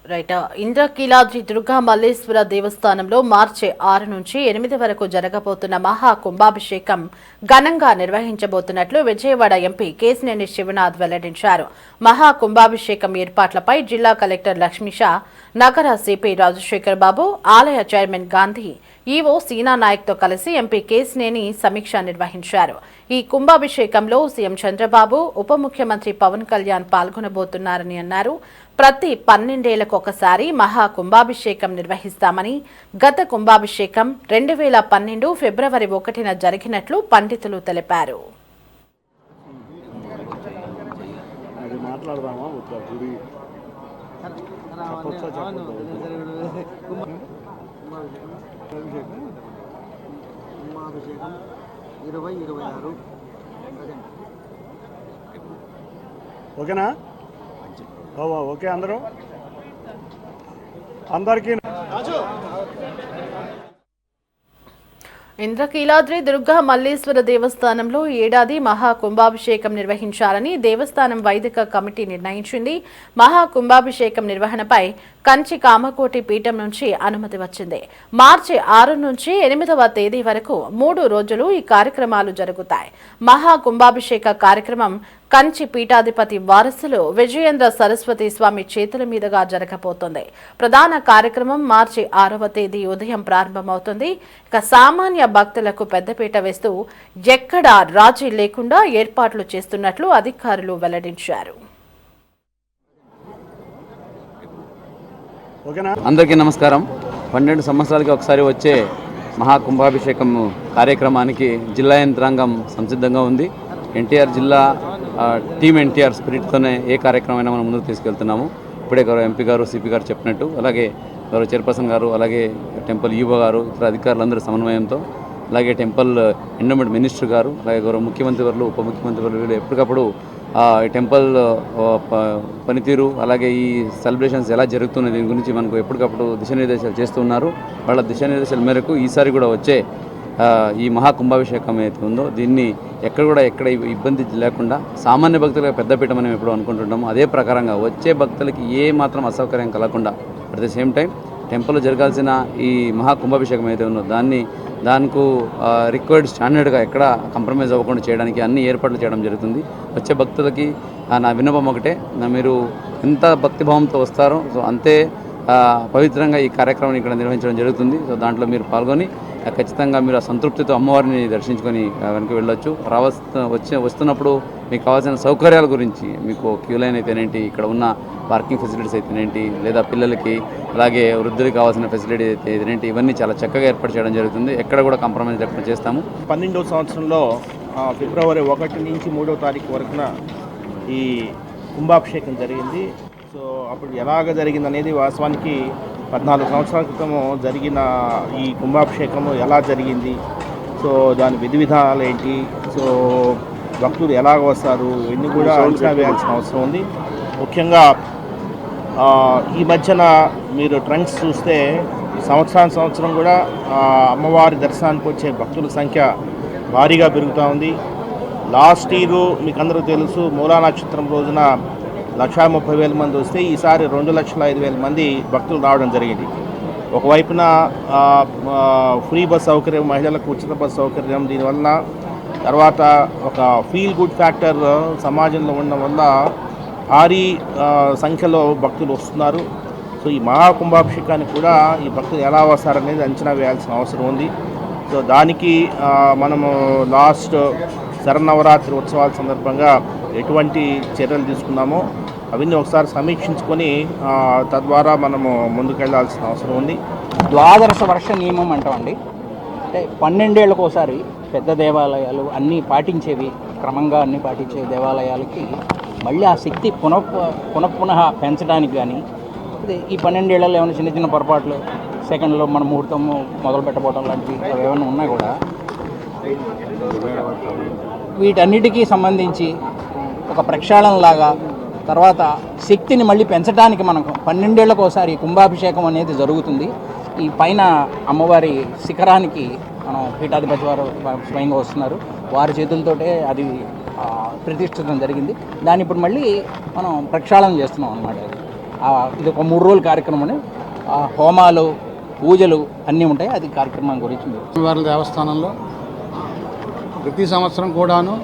Right. Indrakeeladri Durga Malleswara దేవస్థానంలో మార్చి 6 నుంచి 8 వరకు జరగబోతున్న మహా కుంభాభిషేకం ఘనంగా నిర్వహించబోతున్నట్లు విజయవాడ ఎంపీ కేశినేని శివనాథ్ వెల్లడించారు. మహా కుంభాభిషేకం ఏర్పాట్లపై జిల్లా కలెక్టర్ లక్ష్మీషా, నగర సిపి రాజశేఖర్ బాబు, ఆలయ చైర్మన్ గాంధీ, ఈవో సీనా నాయక్తో కలిసి ఎంపీ కేశినేని సమీక్ష నిర్వహించారు. ఈ కుంభాభిషేకంలో సీఎం చంద్రబాబు, ఉప ముఖ్యమంత్రి పవన్ కళ్యాణ్ పాల్గొనబోతున్నారని అన్నారు. ప్రతి 12 ఏళ్లకు ఒకసారి మహా కుంభాభిషేకం నిర్వహిస్తామని, గత కుంభాభిషేకం 2012 ఫిబ్రవరి 1న జరిగినట్లు పండితులు తెలిపారు. ఓకేనా? ఓకే అందరికీ ఇంద్రకీలాద్రి దుర్గా మల్లేశ్వర దేవస్థానంలో ఏడాది మహా కుంభాభిషేకం నిర్వహించాలని దేవస్థానం వైదిక కమిటీ నిర్ణయించింది. మహా కుంభాభిషేకం నిర్వహణపై కంచి కామకోటి పీఠం నుంచి అనుమతి వచ్చింది. మార్చి 6 నుంచి 8వ తేదీ వరకు 3 రోజులు ఈ కార్యక్రమాలు జరుగుతాయి. మహా కుంభాభిషేక కార్యక్రమం కంచి పీఠాధిపతి వారసులు విజయేంద్ర సరస్వతి స్వామి చేతుల మీదుగా జరగబోతోంది. ప్రధాన కార్యక్రమం మార్చి 6వ తేదీ ఉదయం ప్రారంభమవుతుంది. ఇక సామాన్య భక్తులకు పెద్దపీట వేస్తూ ఎక్కడా రాజీ లేకుండా ఏర్పాట్లు చేస్తున్నట్లు అధికారులు వెల్లడించారు. అందరికీ నమస్కారం. 12 సంవత్సరాలకి ఒకసారి వచ్చే మహాకుంభాభిషేకం కార్యక్రమానికి జిల్లా యంత్రాంగం సంసిద్ధంగా ఉంది. ఎన్టీఆర్ జిల్లా టీమ్ ఎన్టీఆర్ స్పిరిట్తోనే ఏ కార్యక్రమమైనా మనం ముందుకు తీసుకెళ్తున్నాము. ఇప్పుడే గౌరవ ఎంపీ గారు, సిపి గారు చెప్పినట్టు, అలాగే గౌరవ చైర్పర్సన్ గారు, అలాగే టెంపుల్ ఈవో గారు, ఇతర అధికారులందరూ సమన్వయంతో, అలాగే టెంపుల్ ఎండోమెంట్ మినిస్టర్ గారు, అలాగే గౌరవ ముఖ్యమంత్రి వర్లు, ఉప ముఖ్యమంత్రి వర్లు ఎప్పటికప్పుడు ఈ టెంపుల్ పనితీరు, అలాగే ఈ సెలబ్రేషన్స్ ఎలా జరుగుతున్నాయి దీని గురించి మనకు ఎప్పటికప్పుడు దిశానిర్దేశాలు చేస్తున్నారు. వాళ్ళ దిశానిర్దేశాల మేరకు ఈసారి కూడా వచ్చే ఈ మహాకుంభాభిషేకం ఏదైతే ఉందో దీన్ని ఎక్కడ ఇబ్బంది లేకుండా సామాన్య భక్తులకు పెద్దపీట మనం ఎప్పుడు అనుకుంటున్నాము అదే ప్రకారంగా వచ్చే భక్తులకి ఏ మాత్రం అసౌకర్యం కలగకుండా అట్ ద సేమ్ టైం టెంపుల్లో జరగాల్సిన ఈ మహాకుంభాభిషేకం ఏదైతే ఉందో దానికి రిక్వైర్డ్ స్టాండర్డ్గా ఎక్కడ కాంప్రమైజ్ అవ్వకుండా చేయడానికి అన్ని ఏర్పాట్లు చేయడం జరుగుతుంది. వచ్చే భక్తులకి నా విన్నపం ఒకటే, మీరు ఎంత భక్తిభావంతో వస్తారో సో అంతే పవిత్రంగా ఈ కార్యక్రమాన్ని ఇక్కడ నిర్వహించడం జరుగుతుంది. సో దాంట్లో మీరు పాల్గొని ఖచ్చితంగా మీరు ఆ సంతృప్తితో అమ్మవారిని దర్శించుకొని వెనక్కి వెళ్ళొచ్చు. వస్తున్నప్పుడు మీకు కావాల్సిన సౌకర్యాల గురించి, మీకు క్యూ లైన్ అయితేనేంటి, ఇక్కడ ఉన్న పార్కింగ్ ఫెసిలిటీస్ అయితేనేంటి, లేదా పిల్లలకి అలాగే వృద్ధులకి కావాల్సిన ఫెసిలిటీ అయితేనేంటి, ఇవన్నీ చాలా చక్కగా ఏర్పాటు చేయడం జరుగుతుంది. ఎక్కడ కూడా కాంప్రమైజ్ లేకుండా చేస్తాము. 12వ సంవత్సరంలో ఫిబ్రవరి 1 నుంచి 3వ తారీఖు వరకున ఈ కుంభాభిషేకం జరిగింది. సో అప్పుడు ఎలాగ జరిగింది అనేది వాస్తవానికి 14 సంవత్సరాల క్రితము జరిగిన ఈ కుంభాభిషేకము ఎలా జరిగింది, సో దాని విధి విధానాలు ఏంటి, సో భక్తులు ఎలాగ వస్తారు, ఇవన్నీ కూడా అంచనా వేయాల్సిన అవసరం ఉంది. ముఖ్యంగా ఈ మధ్యన మీరు ట్రెండ్స్ చూస్తే సంవత్సరం కూడా అమ్మవారి దర్శనానికి వచ్చే భక్తుల సంఖ్య భారీగా పెరుగుతూ ఉంది. లాస్ట్ ఇయర్ మీకు అందరూ తెలుసు, మూలా నక్షత్రం రోజున 1,30,000 మంది వస్తే ఈసారి 2,05,000 మంది భక్తులు రావడం జరిగింది. ఒకవైపున ఫ్రీ బస్ సౌకర్యం, మహిళలకు ఉచిత బస్ సౌకర్యం, దీనివల్ల తర్వాత ఒక ఫీల్ గుడ్ ఫ్యాక్టర్ సమాజంలో ఉండడం వల్ల భారీ సంఖ్యలో భక్తులు వస్తున్నారు. సో ఈ మహాకుంభాభిషేకానికి కూడా ఈ భక్తులు ఎలా వస్తారనేది అంచనా వేయాల్సిన అవసరం ఉంది. సో దానికి మనము లాస్ట్ శరన్నవరాత్రి ఉత్సవాల సందర్భంగా ఎటువంటి చర్యలు తీసుకున్నామో అవన్నీ ఒకసారి సమీక్షించుకొని తద్వారా మనము ముందుకెళ్లాల్సిన అవసరం ఉంది. ద్వాదశ వర్ష నియమం అంటామండి. అంటే 12 ఏళ్ళకు ఒకసారి పెద్ద దేవాలయాలు అన్నీ పాటించేవి, క్రమంగా అన్నీ పాటించే దేవాలయాలకి మళ్ళీ ఆ శక్తి పునః పెంచడానికి కానీ, ఈ 12 ఏళ్లలో ఏమైనా చిన్న పొరపాట్లు, సెకండ్లో మన ముహూర్తం మొదలు పెట్టబోవడం లాంటివి ఏమైనా ఉన్నా కూడా వీటన్నిటికీ సంబంధించి ఒక ప్రక్షాళనలాగా తర్వాత శక్తిని మళ్ళీ పెంచడానికి మనం 12 ఏళ్లకు ఒకసారి కుంభాభిషేకం అనేది జరుగుతుంది. ఈ పైన అమ్మవారి శిఖరానికి మనం పీఠాధిపతి వారు స్వయంగా వస్తున్నారు, వారి చేతులతోటే అది ప్రతిష్ఠితం జరిగింది. దాన్ని ఇప్పుడు మళ్ళీ మనం ప్రక్షాళన చేస్తున్నాం అన్నమాట. ఇది ఒక 3 రోజుల కార్యక్రమం అండి. హోమాలు, పూజలు అన్నీ ఉంటాయి. అది కార్యక్రమం గురించి మీరు వారి దేవస్థానంలో ప్రతి సంవత్సరం కూడాను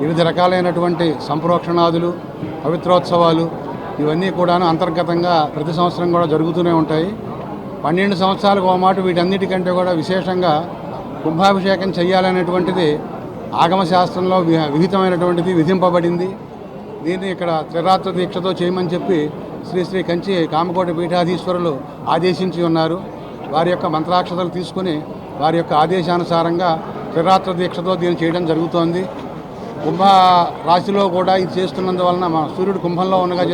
వివిధ రకాలైనటువంటి సంప్రోక్షణాదులు, పవిత్రోత్సవాలు ఇవన్నీ కూడాను అంతర్గతంగా ప్రతి సంవత్సరం కూడా జరుగుతూనే ఉంటాయి. 12 సంవత్సరాలకు ఒక మాట వీటన్నిటికంటే కూడా విశేషంగా కుంభాభిషేకం చేయాలనేటువంటిది ఆగమశాస్త్రంలో విహితమైనటువంటిది, విధింపబడింది. దీన్ని ఇక్కడ త్రిరాత్ర దీక్షతో చేయమని చెప్పి శ్రీ శ్రీ కంచి కామకోటి పీఠాధీశ్వరులు ఆదేశించి ఉన్నారు. వారి యొక్క మంత్రాక్షతలు తీసుకుని వారి యొక్క ఆదేశానుసారంగా త్రిరాత్ర దీక్షతో దీన్ని చేయడం జరుగుతోంది. కుంభ రాశిలో కూడా ఇది చేస్తున్నందువలన మన సూర్యుడు కుంభంలో ఉండగా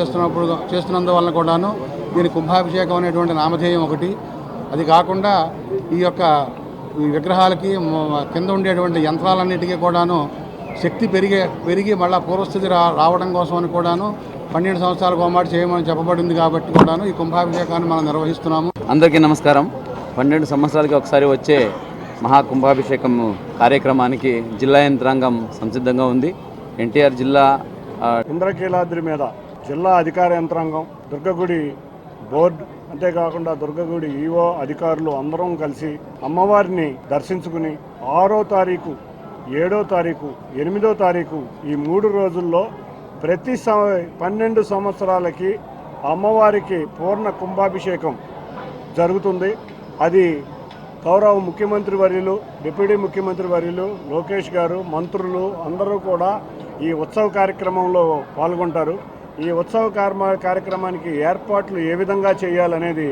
చేస్తున్నందువలన కూడాను దీని కుంభాభిషేకం అనేటువంటి నామధేయం ఒకటి. అది కాకుండా ఈ యొక్క విగ్రహాలకి కింద ఉండేటువంటి యంత్రాలన్నిటికీ కూడాను శక్తి పెరిగి మళ్ళీ పూర్వస్థితి రావడం కోసం అని కూడాను 12 సంవత్సరాలకు ఒక మాట చేయమని చెప్పబడింది. కాబట్టి కూడాను ఈ కుంభాభిషేకాన్ని మనం నిర్వహిస్తున్నాము. అందరికీ నమస్కారం. 12 సంవత్సరాలకి ఒకసారి వచ్చే మహాకుంభాభిషేకం కార్యక్రమానికి జిల్లా యంత్రాంగం సంసిద్ధంగా ఉంది. ఎన్టీఆర్ జిల్లా ఇంద్రకీలాద్రి మీద జిల్లా అధికార యంత్రాంగం, దుర్గగుడి బోర్డు, అంతేకాకుండా దుర్గగుడి ఈవో అధికారులు అందరం కలిసి అమ్మవారిని దర్శించుకుని 6వ తారీఖు, 7వ తారీఖు, 8వ తారీఖు ఈ 3 రోజుల్లో ప్రతి 12 సంవత్సరాలకి అమ్మవారికి పూర్ణ కుంభాభిషేకం జరుగుతుంది. అది గౌరవ ముఖ్యమంత్రి వర్యులు, డిప్యూటీ ముఖ్యమంత్రి వర్యులు, లోకేష్ గారు, మంత్రులు అందరూ కూడా ఈ ఉత్సవ కార్యక్రమంలో పాల్గొంటారు. ఈ ఉత్సవ కార్యక్రమానికి ఏర్పాట్లు ఏ విధంగా చేయాలనేది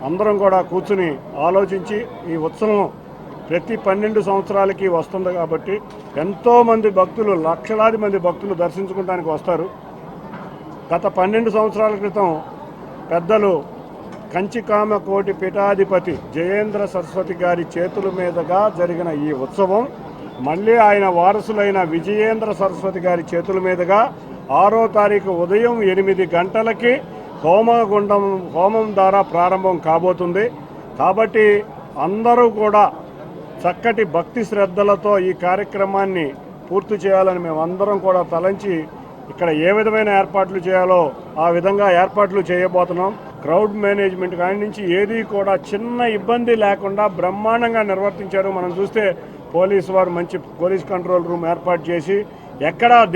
అందరం కూడా కూర్చుని ఆలోచించి ఈ ఉత్సవం ప్రతి 12 సంవత్సరాలకి వస్తుంది కాబట్టి ఎంతోమంది భక్తులు, లక్షలాది మంది భక్తులు దర్శించుకోవడానికి వస్తారు. గత 12 సంవత్సరాల క్రితం పెద్దలు కంచికామ కోటి పీఠాధిపతి జయేంద్ర సరస్వతి గారి చేతుల మీదుగా జరిగిన ఈ ఉత్సవం మళ్ళీ ఆయన వారసులైన విజయేంద్ర సరస్వతి గారి చేతుల మీదుగా 6వ తారీఖు ఉదయం 8 గంటలకి హోమం ద్వారా ప్రారంభం కాబోతుంది. కాబట్టి అందరూ కూడా చక్కటి భక్తి శ్రద్ధలతో ఈ కార్యక్రమాన్ని పూర్తి చేయాలని మేమందరం కూడా తలంచి ఇక్కడ ఏ విధమైన ఏర్పాట్లు చేయాలో ఆ విధంగా ఏర్పాట్లు చేయబోతున్నాం. క్రౌడ్ మేనేజ్మెంట్ కాడి నుంచి ఏది కూడా చిన్న ఇబ్బంది లేకుండా బ్రహ్మాండంగా నిర్వర్తించారు. మనం చూస్తే పోలీసు వారు మంచి పోలీస్ కంట్రోల్ రూమ్ ఏర్పాటు చేసి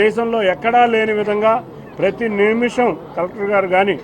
దేశంలో ఎక్కడా లేని విధంగా ప్రతి నిమిషం కలెక్టర్ గారు కానీ